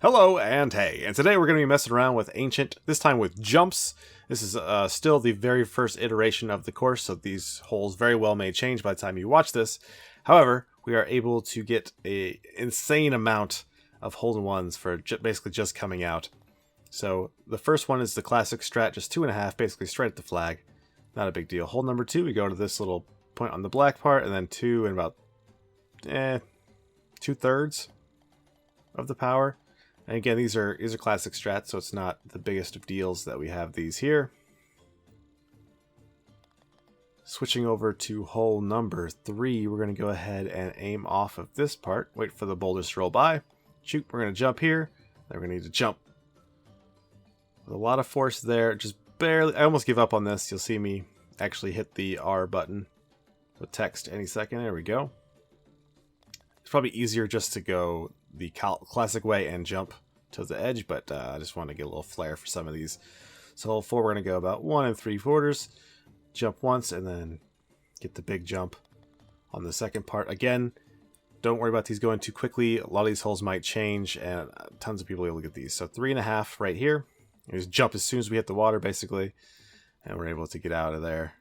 Hello and hey, and today we're going to be messing around with Ancient, this time with jumps. This is still the very first iteration of the course, so these holes very well may change by the time you watch this. However, we are able to get an insane amount of hole-in-ones for basically just coming out. So the first one is the classic strat, just 2.5, basically straight at the flag. Not a big deal. Hole number 2, we go to this little point on the black part, and then 2 and about 2/3 of the power. And again, these are classic strats, so it's not the biggest of deals that we have these here. Switching over to hole number 3, we're going to go ahead and aim off of this part. Wait for the boulders to roll by. Shoot, we're going to jump here. Then we're going to need to jump. With a lot of force there, just barely. I almost give up on this. You'll see me actually hit the R button with text any second. There we go. It's probably easier just to go the classic way and jump to the edge, but I just want to get a little flair for some of these. So hole 4, we're going to go about 1 3/4, jump once, and then get the big jump on the second part. Again, don't worry about these going too quickly. A lot of these holes might change, and tons of people will get these. So 3.5 right here. We just jump as soon as we hit the water, basically, and we're able to get out of there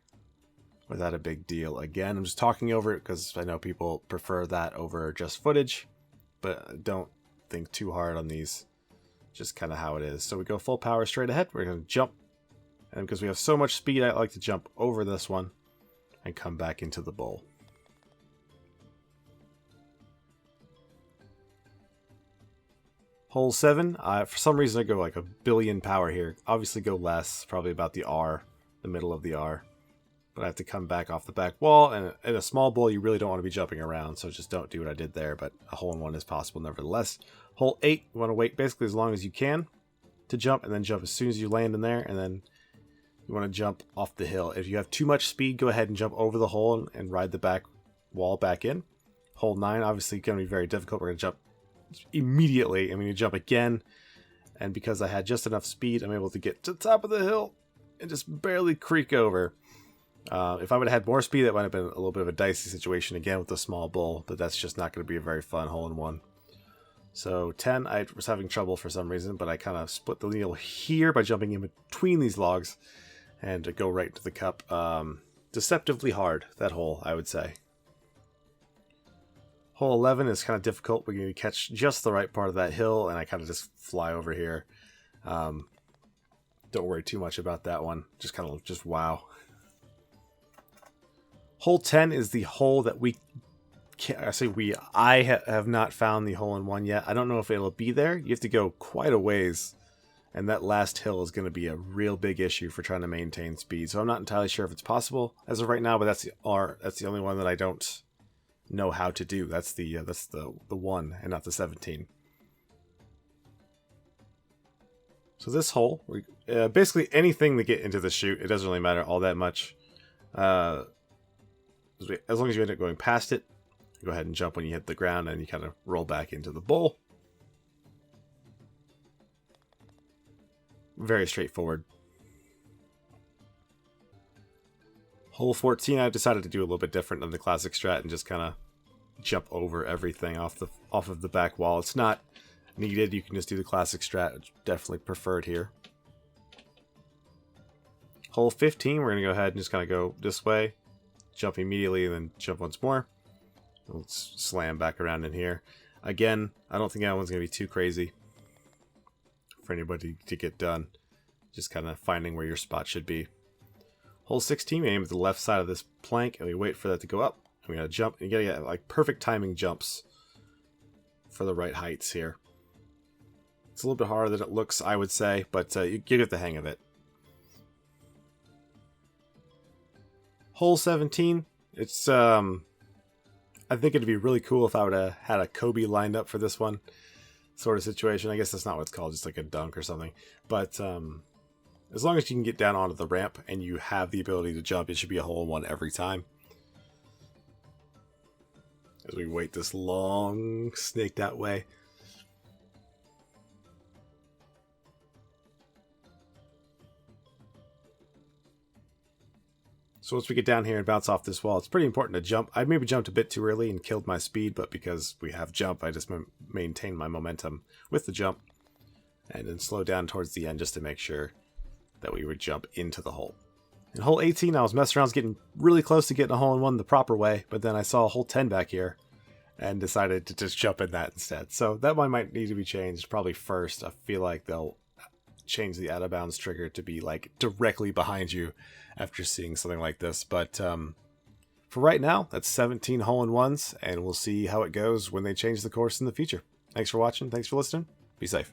without a big deal. Again, I'm just talking over it because I know people prefer that over just footage, but don't think too hard on these. Just kind of how it is. So we go full power straight ahead. We're going to jump, and because we have so much speed, I like to jump over this one and come back into the bowl. Hole 7, for some reason I go like 1 billion power here. Obviously go less, probably about the R, the middle of the R. But I have to come back off the back wall, and in a small bowl you really don't want to be jumping around, so just don't do what I did there, but a hole-in-one is possible nevertheless. Hole 8, you want to wait basically as long as you can to jump, and then jump as soon as you land in there, and then you want to jump off the hill. If you have too much speed, go ahead and jump over the hole and ride the back wall back in. Hole 9, obviously going to be very difficult. We're going to jump immediately, and we need to jump again, and because I had just enough speed, I'm able to get to the top of the hill and just barely creak over. If I would have had more speed, that might have been a little bit of a dicey situation again with the small bowl, but that's just not going to be a very fun hole-in-one. So 10, I was having trouble for some reason, but I kind of split the needle here by jumping in between these logs and to go right to the cup. Deceptively hard, that hole, I would say. Hole 11 is kind of difficult. We're going to catch just the right part of that hill, and I kind of just fly over here. Don't worry too much about that one. Just wow. Hole 10 is the hole that I have not found the hole-in-one yet. I don't know if it'll be there. You have to go quite a ways, and that last hill is going to be a real big issue for trying to maintain speed. So I'm not entirely sure if it's possible as of right now, but that's the only one that I don't know how to do. That's the 1 and not the 17. So this hole, basically anything to get into the chute, it doesn't really matter all that much. As long as you end up going past it, go ahead and jump when you hit the ground, and you kind of roll back into the bowl. Very straightforward. Hole 14, I decided to do a little bit different than the classic strat and just kind of jump over everything off of the back wall. It's not needed. You can just do the classic strat. It's definitely preferred here. Hole 15, we're going to go ahead and just kind of go this way. Jump immediately and then jump once more. Let's slam back around in here. Again, I don't think that one's going to be too crazy for anybody to get done. Just kind of finding where your spot should be. Hole 16, we aim at the left side of this plank, and we wait for that to go up. And we got to jump. And you got to get like perfect timing jumps for the right heights here. It's a little bit harder than it looks, I would say, but you get the hang of it. Hole 17, it's, I think it'd be really cool if I would have had a Kobe lined up for this one sort of situation. I guess that's not what it's called, just like a dunk or something. But as long as you can get down onto the ramp and you have the ability to jump, it should be a hole-in-one every time. As we wait this long, snaked out way. So once we get down here and bounce off this wall, it's pretty important to jump. I maybe jumped a bit too early and killed my speed, but because we have jump, I just maintain my momentum with the jump, and then slow down towards the end just to make sure that we would jump into the hole. In hole 18, I was messing around, getting really close to getting a hole-in-one the proper way, but then I saw hole 10 back here and decided to just jump in that instead. So that one might need to be changed probably first. I feel like they'll change the out-of-bounds trigger to be like directly behind you after seeing something like this. But for right now, that's 17 hole-in-ones, and we'll see how it goes when they change the course in the future. Thanks for watching. Thanks for listening. Be safe.